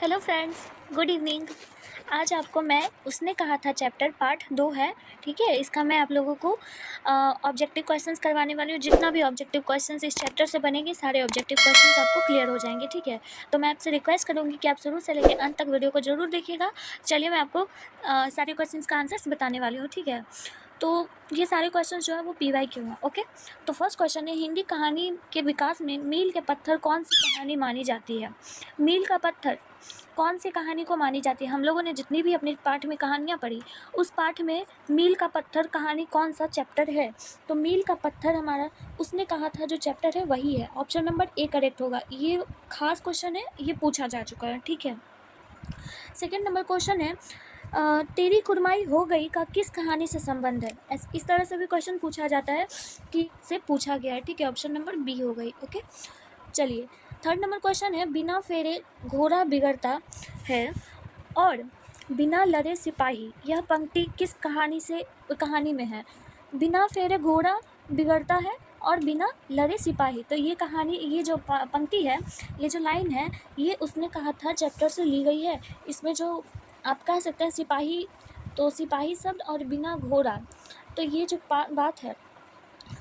Hello friends, good evening. आज आपको मैं उसने कहा था चैप्टर पार्ट 2 है, ठीक है। इसका मैं आप लोगों को ऑब्जेक्टिव क्वेश्चंस करवाने वाली हूँ। जितना भी ऑब्जेक्टिव क्वेश्चंस इस चैप्टर से बनेंगे सारे ऑब्जेक्टिव क्वेश्चंस आपको क्लियर हो जाएंगे, ठीक है। तो मैं आपसे रिक्वेस्ट करूँगी कि आप शुरू से लेकर अंत तक वीडियो को ज़रूर देखिएगा। चलिए मैं आपको सारे क्वेश्चंस का आंसर्स बताने वाली हूँ, ठीक है। तो ये सारे क्वेश्चन जो है वो PYQ हैं, ओके। तो फर्स्ट क्वेश्चन है, हिंदी कहानी के विकास में मील के पत्थर कौन सी कहानी मानी जाती है। मील का पत्थर कौन सी कहानी को मानी जाती है। हम लोगों ने जितनी भी अपने पाठ में कहानियाँ पढ़ी उस पाठ में मील का पत्थर कहानी कौन सा चैप्टर है। तो मील का पत्थर हमारा उसने कहा था जो चैप्टर है वही है। ऑप्शन नंबर ए करेक्ट होगा। ये खास क्वेश्चन है, ये पूछा जा चुका है, ठीक है। सेकेंड नंबर क्वेश्चन है, तेरी कुरमाई हो गई का किस कहानी से संबंध है। इस तरह से भी क्वेश्चन पूछा जाता है कि से पूछा गया है, ठीक है। ऑप्शन नंबर बी हो गई, ओके। चलिए थर्ड नंबर क्वेश्चन है, बिना फेरे घोड़ा बिगड़ता है और बिना लड़े सिपाही, यह पंक्ति किस कहानी में है। बिना फेरे घोड़ा बिगड़ता है और बिना लड़े सिपाही, तो ये कहानी, ये जो पंक्ति है, ये जो लाइन है, ये उसने कहा था चैप्टर से ली गई है। इसमें जो आप कह सकते हैं सिपाही, तो सिपाही शब्द और बिना घोड़ा, तो ये जो बात है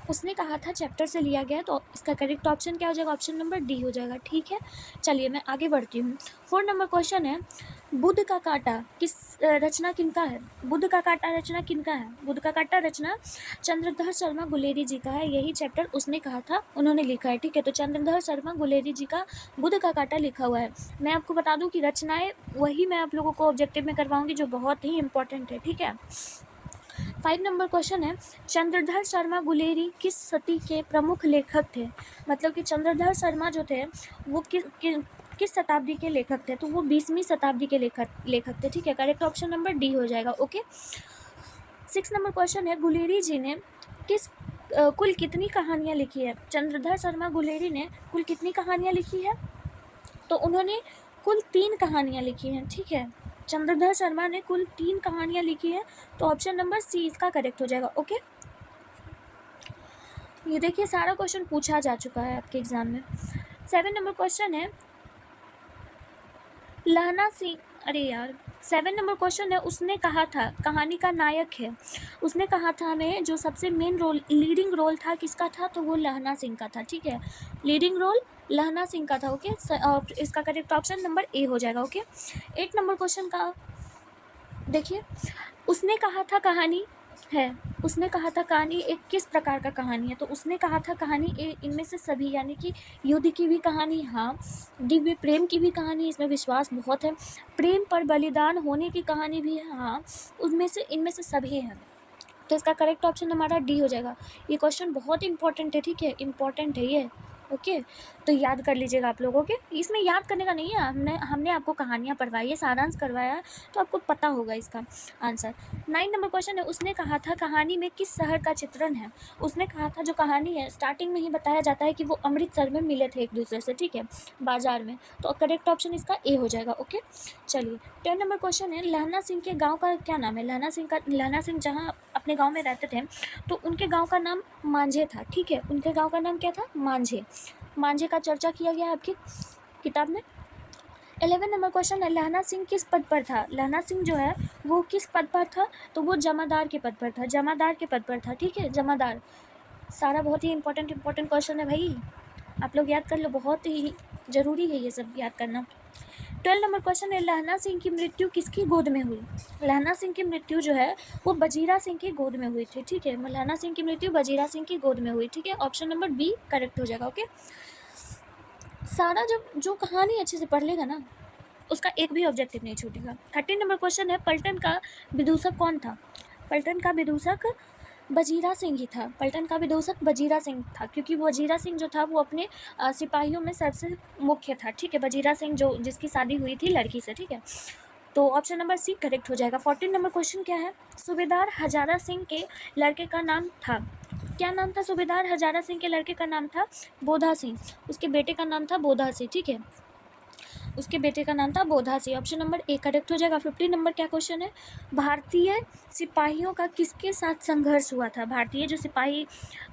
उसने कहा था चैप्टर से लिया गया। तो इसका करेक्ट ऑप्शन क्या हो जाएगा। ऑप्शन नंबर डी हो जाएगा, ठीक है। चलिए मैं आगे बढ़ती हूँ। 4 नंबर क्वेश्चन है, बुद्ध का कांटा किस रचना किनका है। बुद्ध का कांटा रचना किनका है। बुद्ध का कांटा रचना चंद्रधर शर्मा गुलेरी जी का है। यही चैप्टर उसने कहा था, उन्होंने लिखा है, ठीक है। तो चंद्रधर शर्मा गुलेरी जी का बुद्ध का कांटा लिखा हुआ है। मैं आपको बता दूं कि रचनाएं वही मैं आप लोगों को ऑब्जेक्टिव में करवाऊंगी जो बहुत ही इंपॉर्टेंट है, ठीक है। 5 नंबर क्वेश्चन है, चंद्रधर शर्मा गुलेरी किस सदी के प्रमुख लेखक थे। मतलब कि चंद्रधर शर्मा जो थे वो किस शताब्दी के लेखक थे। तो वो 20वीं शताब्दी के लेखक थे, ठीक है। करेक्ट ऑप्शन नंबर डी हो जाएगा, ओके। 6 नंबर क्वेश्चन है, गुलेरी जी ने कुल कितनी कहानियाँ लिखी है। चंद्रधर शर्मा गुलेरी ने कुल कितनी कहानियाँ लिखी है। तो उन्होंने कुल 3 कहानियाँ लिखी हैं, ठीक है। चंद्रधर शर्मा ने कुल 3 कहानियाँ लिखी हैं। तो ऑप्शन नंबर सी इसका करेक्ट हो जाएगा, ओके। ये देखिए सारा क्वेश्चन पूछा जा चुका है आपके एग्जाम में। 7 नंबर क्वेश्चन है, लहना सिंह, अरे यार 7 नंबर क्वेश्चन है, उसने कहा था कहानी का नायक है। उसने कहा था हमें जो सबसे मेन रोल, लीडिंग रोल था किसका था। तो वो लहना सिंह का था, ठीक है। लीडिंग रोल लहना सिंह का था, ओके। इसका करेक्ट ऑप्शन नंबर ए हो जाएगा, ओके। 8 नंबर क्वेश्चन का देखिए, उसने कहा था कहानी है, उसने कहा था कहानी एक किस प्रकार का कहानी है। तो उसने कहा था कहानी इनमें से सभी, यानी कि युद्ध की भी कहानी, हाँ, दिव्य प्रेम की भी कहानी, इसमें विश्वास बहुत है, प्रेम पर बलिदान होने की कहानी भी है, हाँ, उनमें से इनमें से सभी हैं। तो इसका करेक्ट ऑप्शन हमारा डी हो जाएगा। ये क्वेश्चन बहुत इंपॉर्टेंट है, ठीक है, इंपॉर्टेंट है ये, ओके। तो याद कर लीजिएगा आप लोगों के, इसमें याद करने का नहीं है, हमने आपको कहानियाँ पढ़वाई है, सारांश करवाया है, तो आपको पता होगा इसका आंसर। 9 नंबर क्वेश्चन है, उसने कहा था कहानी में किस शहर का चित्रण है। उसने कहा था जो कहानी है स्टार्टिंग में ही बताया जाता है कि वो अमृतसर में मिले थे एक दूसरे से, ठीक है, बाजार में। तो करेक्ट ऑप्शन इसका ए हो जाएगा, ओके। चलिए 10 नंबर क्वेश्चन है, लहना सिंह के गाँव का क्या नाम है। लहना सिंह जहाँ अपने गाँव में रहते थे तो उनके गाँव का नाम मांझे था, ठीक है। उनके गाँव का नाम क्या था, मांझे। मांझे का चर्चा किया गया है आपकी किताब में। 11 नंबर क्वेश्चन है, लहना सिंह किस पद पर था। लहना सिंह जो है वो किस पद पर था। तो वो जमादार के पद पर था, जमादार के पद पर था, ठीक है, जमादार। सारा बहुत ही इंपॉर्टेंट क्वेश्चन है भाई, आप लोग याद कर लो, बहुत ही ज़रूरी है ये सब याद करना। 12 नंबर क्वेश्चन है, लहना सिंह की मृत्यु किसकी गोद में हुई। लहना सिंह की मृत्यु जो है वो बजीरा सिंह की गोद में हुई थी, ठीक है। लहना सिंह की मृत्यु बजीरा सिंह की गोद में हुई, ठीक है। ऑप्शन नंबर बी करेक्ट हो जाएगा, ओके। सारा जब जो कहानी अच्छे से पढ़ लेगा ना उसका एक भी ऑब्जेक्टिव नहीं छूटेगा। 13 नंबर क्वेश्चन है, पलटन का विदूषक कौन था। पलटन का विदूषक बजीरा सिंह ही था। पलटन का विदूषक बजीरा सिंह था, क्योंकि बजीरा सिंह जो था वो अपने सिपाहियों में सबसे मुख्य था, ठीक है। बजीरा सिंह जो जिसकी शादी हुई थी लड़की से, ठीक है। तो ऑप्शन नंबर सी करेक्ट हो जाएगा। 14 नंबर क्वेश्चन क्या है, सूबेदार हजारा सिंह के लड़के का नाम था। क्या नाम था सूबेदार हजारा सिंह के लड़के का नाम था बोधा सिंह। उसके बेटे का नाम था बोधा सिंह, ठीक है, उसके बेटे का नाम था Bodha Singh. Option number A correct हो जाएगा। 15 नंबर क्या क्वेश्चन है, भारतीय सिपाहियों का किसके साथ संघर्ष हुआ था। भारतीय जो सिपाही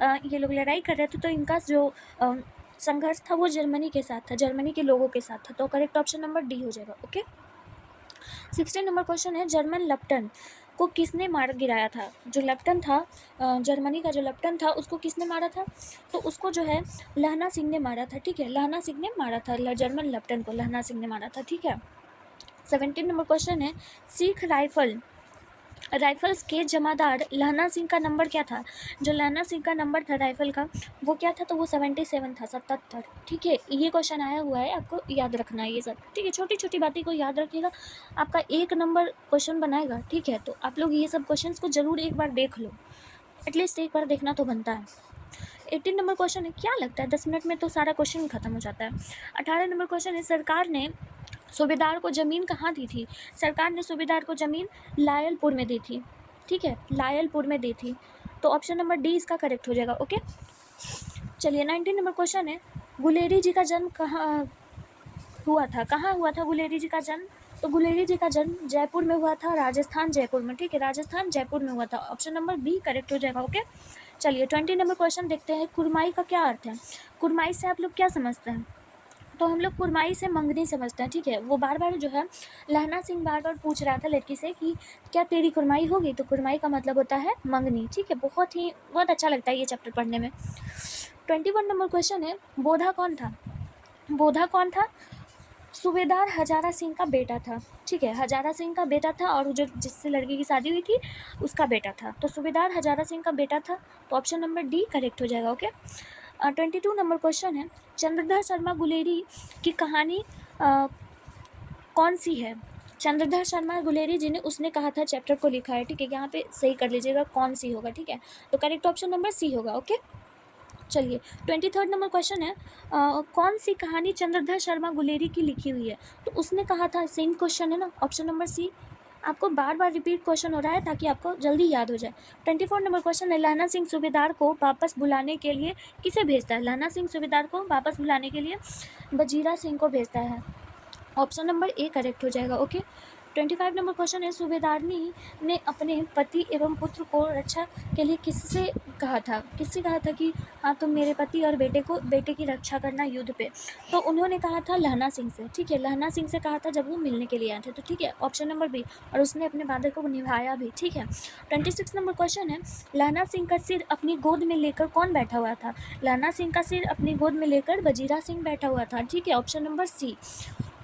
ये लोग लड़ाई कर रहे थे तो इनका जो संघर्ष था वो जर्मनी के साथ था, जर्मनी के लोगों के साथ था। तो करेक्ट ऑप्शन नंबर डी हो जाएगा। ओके, 16 नंबर क्वेश्चन है, जर्मन लेफ्टन को किसने मार गिराया था? जो लेफ्टन था, जर्मनी का जो लेफ्टन था, उसको किसने मारा था? तो उसको जो है लहना सिंह ने मारा था। ठीक है, लहना सिंह ने मारा था जर्मन लेफ्टन को, लहना सिंह ने मारा था। ठीक है, 17 नंबर क्वेश्चन है, सिख राइफल्स के जमादार लहना सिंह का नंबर क्या था? जो लहना सिंह का नंबर था राइफल का, वो क्या था? तो वो 77 था, 77। ठीक है, ये क्वेश्चन आया हुआ है, आपको याद रखना है ये सब। ठीक है, छोटी छोटी बातें को याद रखिएगा, आपका 1 नंबर क्वेश्चन बनाएगा। ठीक है, तो आप लोग ये सब क्वेश्चन को जरूर एक बार देख लो, एटलीस्ट एक बार देखना तो बनता है। 18 नंबर क्वेश्चन है, क्या लगता है 10 मिनट में तो सारा क्वेश्चन खत्म हो जाता है। 18 नंबर क्वेश्चन है, सरकार ने सूबेदार को ज़मीन कहाँ दी थी? सरकार ने सूबेदार को ज़मीन लायलपुर में दी थी। ठीक है, लायलपुर में दी थी। तो ऑप्शन नंबर डी इसका करेक्ट हो जाएगा। ओके, चलिए 19 नंबर क्वेश्चन है, गुलेरी जी का जन्म कहाँ हुआ था? कहाँ हुआ था गुलेरी जी का जन्म? तो गुलेरी जी का जन्म जयपुर में हुआ था, राजस्थान जयपुर में। ठीक है, राजस्थान जयपुर में हुआ था। ऑप्शन नंबर बी करेक्ट हो जाएगा। ओके, चलिए 20 नंबर क्वेश्चन देखते हैं, कुरमाई का क्या अर्थ है? कुरमाई से आप लोग क्या समझते हैं? तो हम लोग कुरमाई से मंगनी समझते हैं। ठीक है, वो बार बार जो है लहना सिंह बार बार पूछ रहा था लड़की से कि क्या तेरी कुरमाई होगी? तो कुरमाई का मतलब होता है मंगनी। ठीक है, बहुत अच्छा लगता है ये चैप्टर पढ़ने में। 21 नंबर क्वेश्चन है, बोधा कौन था? बोधा कौन था? सूबेदार हजारा सिंह का बेटा था। ठीक है, हजारा सिंह का बेटा था, और जो जिससे लड़की की शादी हुई थी उसका बेटा था। तो सूबेदार हजारा सिंह का बेटा था। तो ऑप्शन नंबर डी करेक्ट हो जाएगा। ओके, 22 नंबर क्वेश्चन है, चंद्रधर शर्मा गुलेरी की कहानी कौन सी है? चंद्रधर शर्मा गुलेरी जी ने उसने कहा था चैप्टर को लिखा है। ठीक है, यहाँ पे सही कर लीजिएगा कौन सी होगा। ठीक है, तो करेक्ट ऑप्शन नंबर सी होगा। ओके, चलिए 23 नंबर क्वेश्चन है, कौन सी कहानी चंद्रधर शर्मा गुलेरी की लिखी हुई है? तो उसने कहा था, सेम क्वेश्चन है ना, ऑप्शन नंबर सी। आपको बार बार रिपीट क्वेश्चन हो रहा है ताकि आपको जल्दी याद हो जाए। 24 नंबर क्वेश्चन है, लहना सिंह सूबेदार को वापस बुलाने के लिए किसे भेजता है? लहना सिंह सूबेदार को वापस बुलाने के लिए वजीरा सिंह को भेजता है। ऑप्शन नंबर ए करेक्ट हो जाएगा। ओके, 25 नंबर क्वेश्चन है, सूबेदारनी ने अपने पति एवं पुत्र को रक्षा के लिए किससे कहा था कि हाँ तुम मेरे पति और बेटे की रक्षा करना युद्ध पे? तो उन्होंने कहा था लहना सिंह से। ठीक है, लहना सिंह से कहा था जब वो मिलने के लिए आए थे। तो ठीक है, ऑप्शन नंबर बी, और उसने अपने वादे को निभाया भी। ठीक है, 26 नंबर क्वेश्चन है, लहना सिंह का सिर अपनी गोद में लेकर कौन बैठा हुआ था? लहना सिंह का सिर अपनी गोद में लेकर वजीरा सिंह बैठा हुआ था। ठीक है, ऑप्शन नंबर सी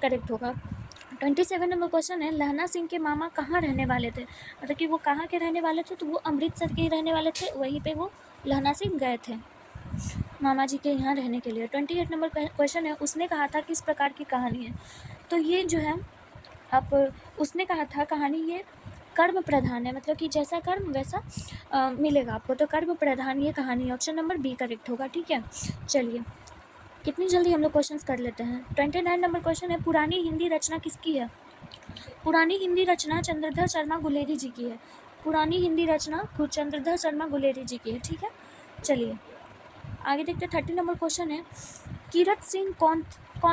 करेक्ट होगा। 27 नंबर क्वेश्चन है, लहना सिंह के मामा कहाँ रहने वाले थे? मतलब कि वो कहाँ के रहने वाले थे? तो वो अमृतसर के ही रहने वाले थे, वहीं पे वो लहना सिंह गए थे मामा जी के यहाँ रहने के लिए। 28 नंबर क्वेश्चन है, उसने कहा था किस प्रकार की कहानी है? तो ये जो है आप उसने कहा था कहानी ये कर्म प्रधान है, मतलब कि जैसा कर्म वैसा मिलेगा आपको। तो कर्म प्रधान ये कहानी है। ऑप्शन नंबर बी करेक्ट होगा। ठीक है, चलिए कितनी जल्दी हम लोग क्वेश्चंस कर लेते हैं। 29 नंबर क्वेश्चन है, पुरानी हिंदी रचना किसकी है? पुरानी हिंदी रचना चंद्रधर शर्मा गुलेरी जी की है। पुरानी हिंदी रचना चंद्रधर शर्मा गुलेरी जी की है। ठीक है, चलिए आगे देखते हैं। 30 नंबर क्वेश्चन है, कीरत सिंह कौन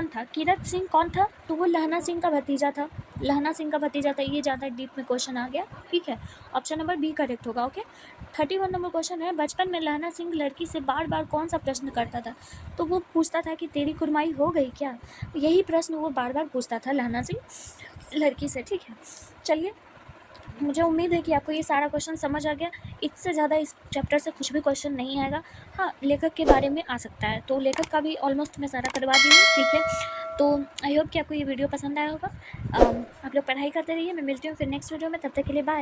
था? कीरत सिंह कौन था? तो वो लहना सिंह का भतीजा था। लहना सिंह का भतीजा था। ये ज़्यादा डीप में क्वेश्चन आ गया। ठीक है, ऑप्शन नंबर बी करेक्ट होगा। ओके, 31 नंबर क्वेश्चन है, बचपन में लहना सिंह लड़की से बार बार कौन सा प्रश्न करता था? तो वो पूछता था कि तेरी कुरमाई हो गई क्या? यही प्रश्न वो बार बार पूछता था लहना सिंह लड़की से। ठीक है, चलिए मुझे उम्मीद है कि आपको ये सारा क्वेश्चन समझ आ गया। इससे ज़्यादा इस चैप्टर से कुछ भी क्वेश्चन नहीं आएगा। हाँ, लेखक के बारे में आ सकता है, तो लेखक का भी ऑलमोस्ट मैं सारा करवा दी हूँ। ठीक है, तो आई होप कि आपको ये वीडियो पसंद आया होगा। आप लोग पढ़ाई करते रहिए। मैं मिलती हूँ फिर नेक्स्ट वीडियो में, तब तक के लिए बाय।